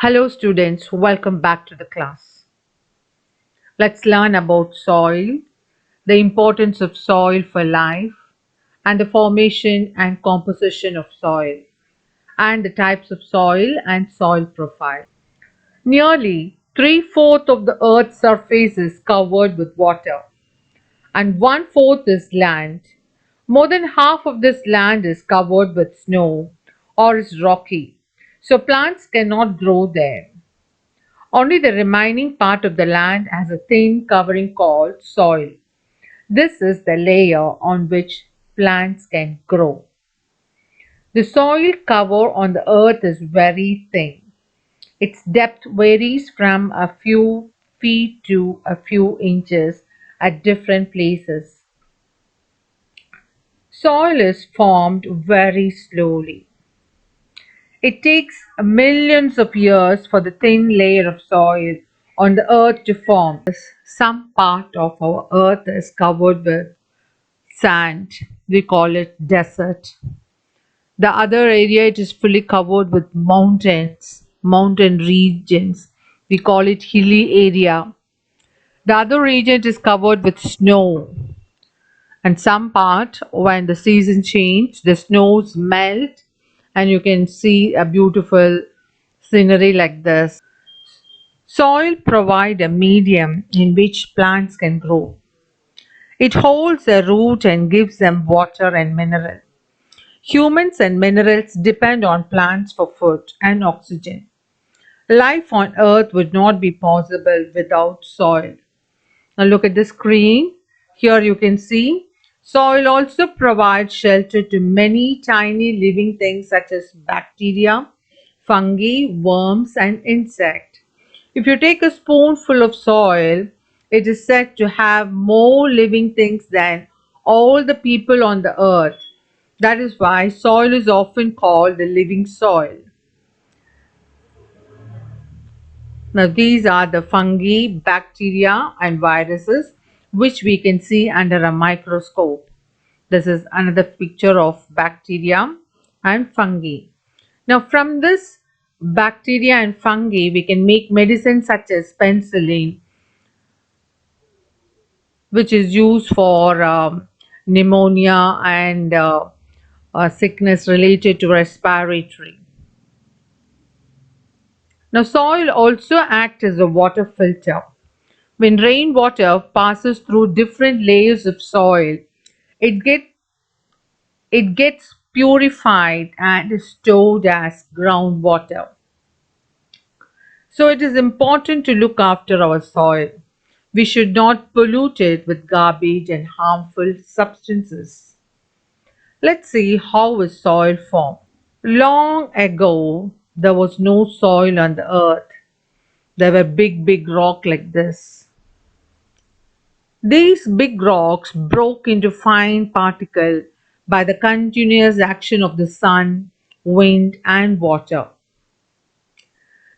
Hello students, welcome back to the class. Let's learn about soil, the importance of soil for life, and the formation and composition of soil, and the types of soil and soil profile. Nearly three-fourths of the Earth's surface is covered with water, and one-fourth is land. More than half of this land is covered with snow or is rocky, so plants cannot grow there. Only the remaining part of the land has a thin covering called soil. This is the layer on which plants can grow. The soil cover on the earth is very thin. Its depth varies from a few feet to a few inches at different places. Soil is formed very slowly. It takes millions of years for the thin layer of soil on the earth to form. Some part of our earth is covered with sand. We call it desert. The other area it is fully covered with mountains, mountain regions. We call it hilly area. The other region is covered with snow. And some part when the season change, the snows melt and you can see a beautiful scenery like this. Soil provide a medium in which plants can grow. It holds a root and gives them water and mineral. Humans and minerals depend on plants for food and oxygen. Life on earth would not be possible without soil. Now look at the screen. Here you can see soil also provides shelter to many tiny living things such as bacteria, fungi, worms and insects. If you take a spoonful of soil, it is said to have more living things than all the people on the earth. That is why soil is often called the living soil. Now, these are the fungi, bacteria, and viruses which we can see under a microscope. This is another picture of bacteria and fungi. Now, from this bacteria and fungi, we can make medicines such as penicillin, which is used for pneumonia and sickness related to respiratory. Now, soil also acts as a water filter. When rainwater passes through different layers of soil, it, get, it gets purified and is stored as groundwater. So, it is important to look after our soil. We should not pollute it with garbage and harmful substances. Let's see how is soil formed. Long ago, there was no soil on the earth. There were big rocks like this. These big rocks broke into fine particles by the continuous action of the sun, wind, and water.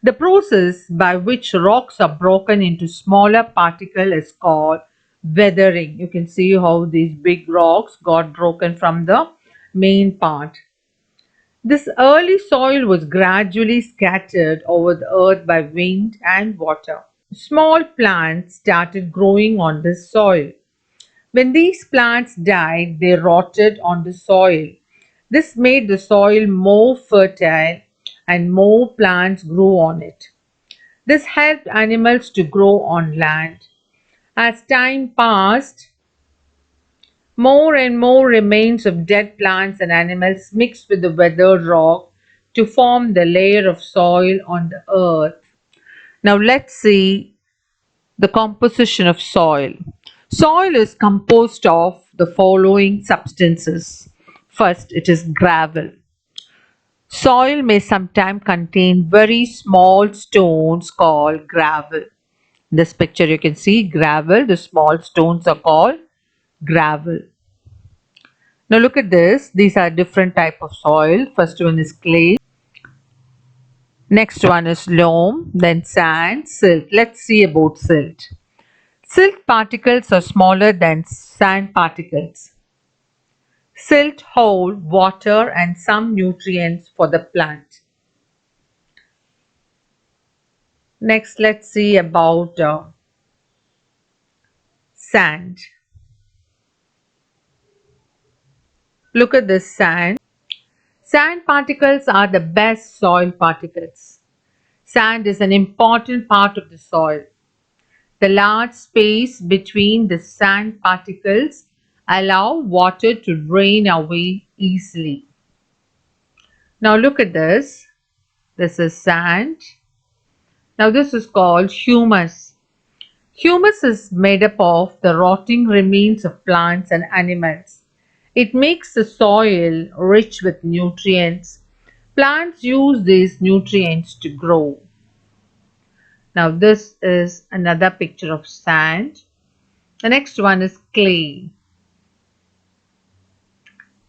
The process by which rocks are broken into smaller particles is called weathering. You can see how these big rocks got broken from the main part. This early soil was gradually scattered over the earth by wind and water. Small plants started growing on this soil. When these plants died, they rotted on the soil. This made the soil more fertile and more plants grew on it. This helped animals to grow on land. As time passed, more and more remains of dead plants and animals mixed with the weathered rock to form the layer of soil on the earth. Now let's see the composition of soil. Soil is composed of the following substances. First, it is gravel. Soil may sometimes contain very small stones called gravel. In this picture you can see gravel, the small stones are called gravel. Now look at this, these are different type of soil. First one is clay, next one is loam, then sand, silt. Let's see about silt. Silt particles are smaller than sand particles. Silt hold water and some nutrients for the plant. Next, let's see about sand. Look at this sand. Sand particles are the best soil particles. Sand is an important part of the soil. The large space between the sand particles allow water to drain away easily. Now look at this. This is sand. Now this is called humus. Humus is made up of the rotting remains of plants and animals. It makes the soil rich with nutrients. Plants use these nutrients to grow. Now this is another picture of sand. The next one is clay.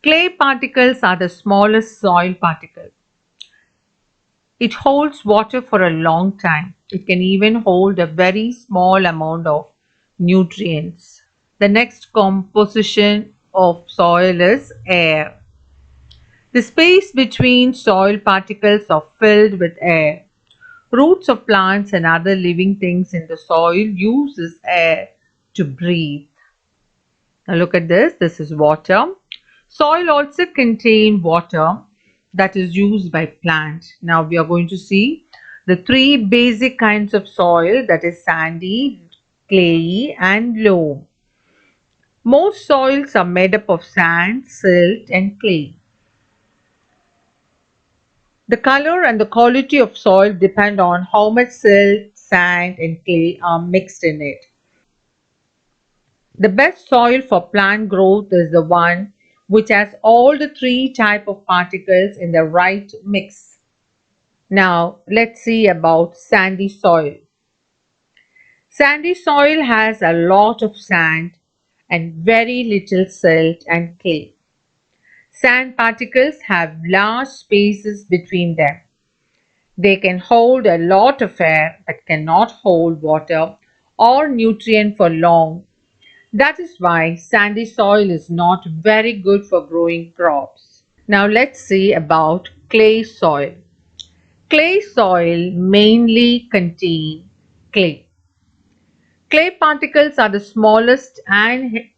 Clay particles are the smallest soil particle. It holds water for a long time. It can even hold a very small amount of nutrients. The next composition of soil is air. The space between soil particles are filled with air. Roots of plants and other living things in the soil use this air to breathe. Now look at this. This is water. Soil also contains water that is used by plants. Now we are going to see the three basic kinds of soil, that is sandy, clayey and loam. Most soils are made up of sand, silt and clay. The color and the quality of soil depend on how much silt, sand and clay are mixed in it. The best soil for plant growth is the one which has all the three type of particles in the right mix. Now let's see about sandy soil. Sandy soil has a lot of sand and very little silt and clay. Sand particles have large spaces between them. They can hold a lot of air but cannot hold water or nutrient for long. That is why sandy soil is not very good for growing crops. Now let's see about clay soil. Clay soil mainly contain clay. Clay particles are the smallest and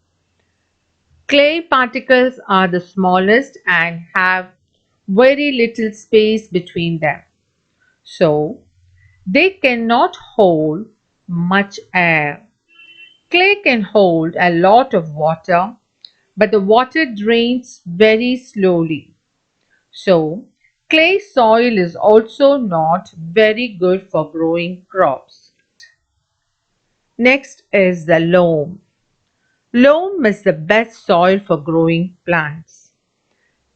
have very little space between them. So they cannot hold much air. Clay can hold a lot of water, but the water drains very slowly. So, clay soil is also not very good for growing crops. Next is the loam. Loam is the best soil for growing plants.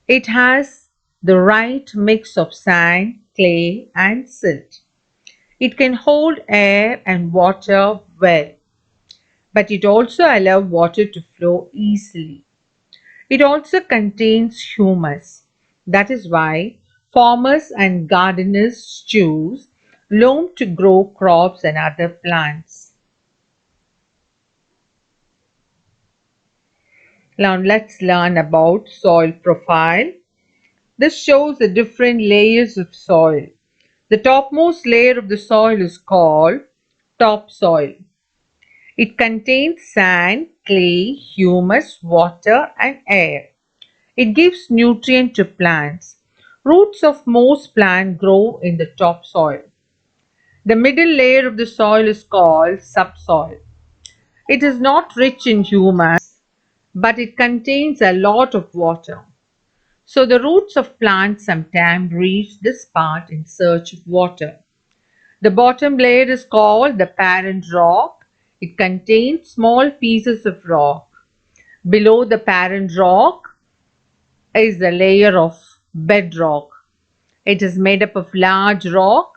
It has the right mix of sand, clay, and silt. It can hold air and water well, but it also allows water to flow easily. It also contains humus. That is why farmers and gardeners choose loam to grow crops and other plants. Now let's learn about soil profile. This shows the different layers of soil. The topmost layer of the soil is called topsoil. It contains sand, clay, humus, water and air. It gives nutrient to plants. Roots of most plants grow in the topsoil. The middle layer of the soil is called subsoil. It is not rich in humus, but it contains a lot of water. So the roots of plants sometimes reach this part in search of water. The bottom layer is called the parent rock. It contains small pieces of rock. Below the parent rock is the layer of bedrock. It is made up of large rock.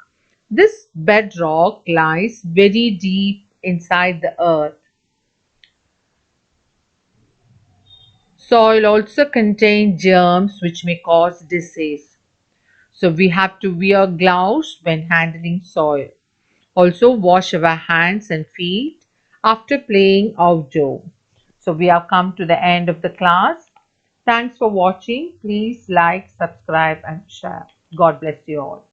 This bedrock lies very deep inside the earth. Soil also contains germs which may cause disease. So we have to wear gloves when handling soil. Also wash our hands and feet after playing outdoor. So we have come to the end of the class. Thanks for watching. Please like, subscribe and share. God bless you all.